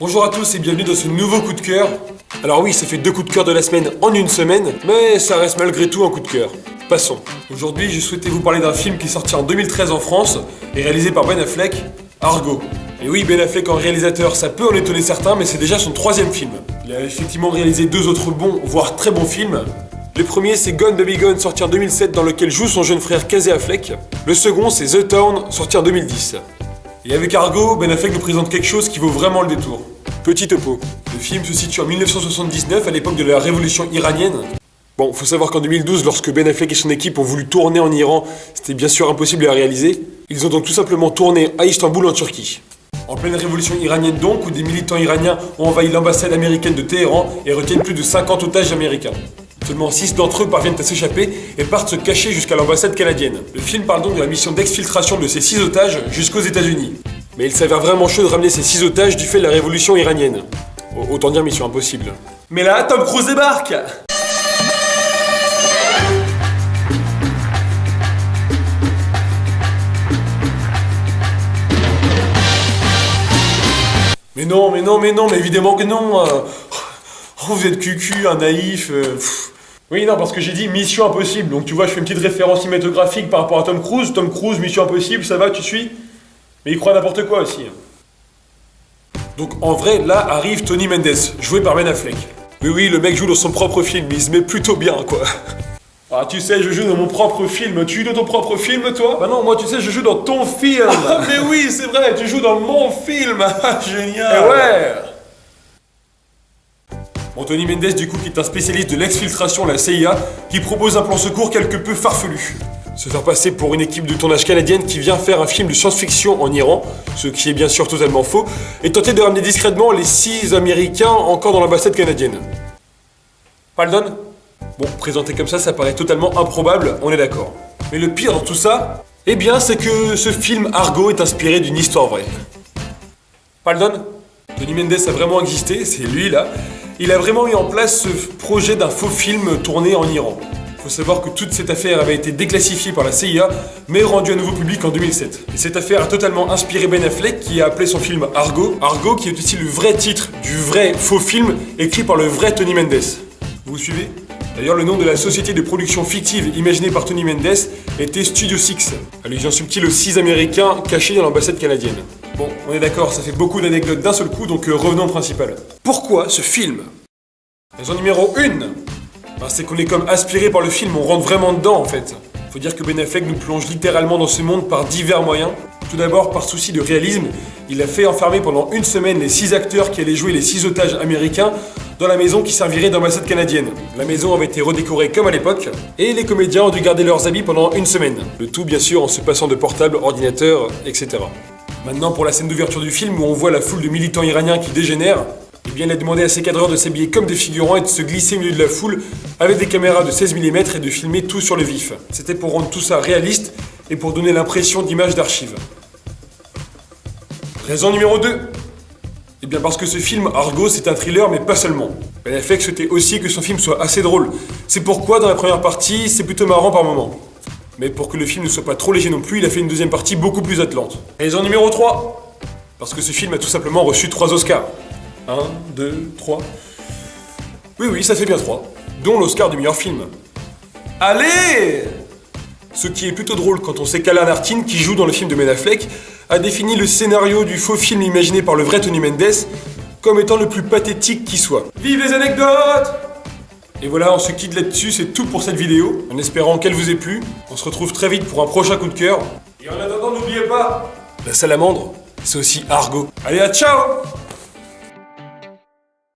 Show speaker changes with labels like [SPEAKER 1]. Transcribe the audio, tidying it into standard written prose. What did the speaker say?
[SPEAKER 1] Bonjour à tous et bienvenue dans ce nouveau coup de cœur. Alors oui, ça fait 2 coups de cœur de la semaine en une semaine, mais ça reste malgré tout un coup de cœur. Passons. Aujourd'hui, je souhaitais vous parler d'un film qui est sorti en 2013 en France et réalisé par Ben Affleck, Argo. Et oui, Ben Affleck en réalisateur, ça peut en étonner certains, mais c'est déjà son 3e film. Il a effectivement réalisé 2 autres bons, voire très bons films. Le premier, c'est Gone Baby Gone, sorti en 2007, dans lequel joue son jeune frère Casey Affleck. Le second, c'est The Town, sorti en 2010. Et avec Argo, Ben Affleck nous présente quelque chose qui vaut vraiment le détour. Petit topo. Le film se situe en 1979, à l'époque de la révolution iranienne. Bon, faut savoir qu'en 2012, lorsque Ben Affleck et son équipe ont voulu tourner en Iran, c'était bien sûr impossible à réaliser. Ils ont donc tout simplement tourné à Istanbul, en Turquie. En pleine révolution iranienne donc, où des militants iraniens ont envahi l'ambassade américaine de Téhéran et retiennent plus de 50 otages américains. Seulement 6 d'entre eux parviennent à s'échapper et partent se cacher jusqu'à l'ambassade canadienne. Le film parle donc de la mission d'exfiltration de ces 6 otages jusqu'aux États-Unis. Mais il s'avère vraiment chaud de ramener ces 6 otages du fait de la révolution iranienne. Autant dire mission impossible. Mais là, Tom Cruise débarque! Mais non, mais évidemment que non. Oh, vous êtes cucu, un naïf. Oui, non, parce que j'ai dit mission impossible. Donc tu vois, je fais une petite référence cinématographique par rapport à Tom Cruise. Tom Cruise, mission impossible, ça va, tu suis? Mais il croit n'importe quoi aussi. Donc en vrai, là arrive Tony Mendes, joué par Ben Affleck. Oui, le mec joue dans son propre film, mais il se met plutôt bien, quoi. Ah, tu sais, je joue dans mon propre film. Tu joues dans ton propre film, toi? Bah non, moi, tu sais, je joue dans ton film. Ah, mais oui, c'est vrai, tu joues dans mon film. Génial. Et ouais. Bon, Tony Mendes, du coup, qui est un spécialiste de l'exfiltration, la CIA, qui propose un plan secours quelque peu farfelu. Se faire passer pour une équipe de tournage canadienne qui vient faire un film de science-fiction en Iran, ce qui est bien sûr totalement faux, et tenter de ramener discrètement les 6 Américains encore dans l'ambassade canadienne. Pardon? Bon, présenté comme ça paraît totalement improbable, on est d'accord. Mais le pire dans tout ça, eh bien, c'est que ce film Argo est inspiré d'une histoire vraie. Pardon? Tony Mendes a vraiment existé, c'est lui là. Il a vraiment mis en place ce projet d'un faux film tourné en Iran. Faut savoir que toute cette affaire avait été déclassifiée par la CIA, mais rendue à nouveau public en 2007. Et cette affaire a totalement inspiré Ben Affleck, qui a appelé son film Argo. Argo, qui est aussi le vrai titre du vrai faux film, écrit par le vrai Tony Mendes. Vous suivez? D'ailleurs, le nom de la société de production fictive imaginée par Tony Mendes était Studio Six, allusion subtile aux 6 Américains cachés dans l'ambassade canadienne. Bon, on est d'accord, ça fait beaucoup d'anecdotes d'un seul coup, donc revenons au principal. Pourquoi ce film? Raison numéro 1, c'est qu'on est comme aspiré par le film, on rentre vraiment dedans en fait. Faut dire que Ben Affleck nous plonge littéralement dans ce monde par divers moyens. Tout d'abord, par souci de réalisme, il a fait enfermer pendant une semaine les 6 acteurs qui allaient jouer les 6 otages américains dans la maison qui servirait d'ambassade canadienne. La maison avait été redécorée comme à l'époque, et les comédiens ont dû garder leurs habits pendant une semaine. Le tout bien sûr en se passant de portable, ordinateur, etc. Maintenant pour la scène d'ouverture du film où on voit la foule de militants iraniens qui dégénèrent, eh bien il a demandé à ses cadreurs de s'habiller comme des figurants et de se glisser au milieu de la foule avec des caméras de 16 mm et de filmer tout sur le vif. C'était pour rendre tout ça réaliste et pour donner l'impression d'images d'archives. Raison numéro 2. Eh bien parce que ce film, Argo, c'est un thriller, mais pas seulement. Ben Affleck souhaitait aussi que son film soit assez drôle. C'est pourquoi, dans la première partie, c'est plutôt marrant par moments. Mais pour que le film ne soit pas trop léger non plus, il a fait une deuxième partie beaucoup plus attelante. Raison numéro 3. Parce que ce film a tout simplement reçu 3 Oscars. 1, 2, 3... Oui, ça fait bien 3. Dont l'Oscar du meilleur film. Allez! Ce qui est plutôt drôle quand on sait qu'Alan Arkin, qui joue dans le film de Ben Affleck, a défini le scénario du faux film imaginé par le vrai Tony Mendes comme étant le plus pathétique qui soit. Vive les anecdotes! Et voilà, on se quitte là-dessus, c'est tout pour cette vidéo, en espérant qu'elle vous ait plu. On se retrouve très vite pour un prochain coup de cœur. Et en attendant, n'oubliez pas, la salamandre, c'est aussi Argo. Allez, à ciao!